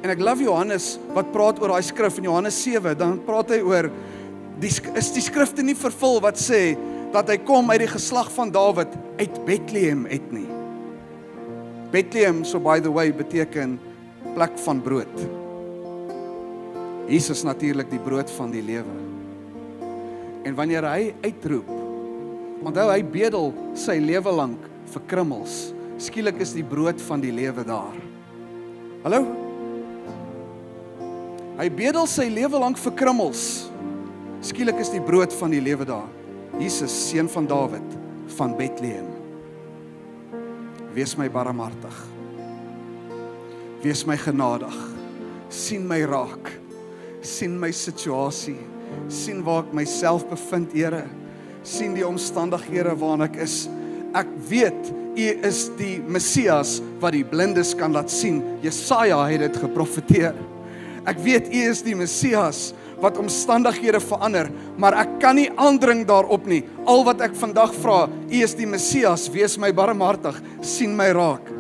En ek love Johannes wat praat oor daai skrif in Johannes 7, dan praat hy oor is die skrifte nie vervul wat sê dat hy kom uit die geslag van Dawid uit Bethlehem uit nie. Bethlehem, so by the way, beteken plek van brood. Jesus natuurlik die brood van die lewe. En wanneer hy uitroep, onthou hy bedel sy lewe lank vir krummels. Skielik is die brood van die lewe daar. Hallo? Hy bedel sy lewe lank vir krummels. Skielik is die brood van die lewe daar. Jesus, seun van Dawid, van Bethlehem. Wees my barmhartig. Wees my genadig. Sien my raak. Sien my situasie. Sien waar ek myself bevind, Here. Sien die omstandighede waarin ek is. Ek weet, U is die Messias wat die blindes kan laat sien. Jesaja het dit geprofeteer. Ek weet U is die Messias wat omstandighede verander, maar ek kan nie aandring daarop nie. Al wat ek vandag vra, U is die Messias, wees my barmhartig, sien my raak.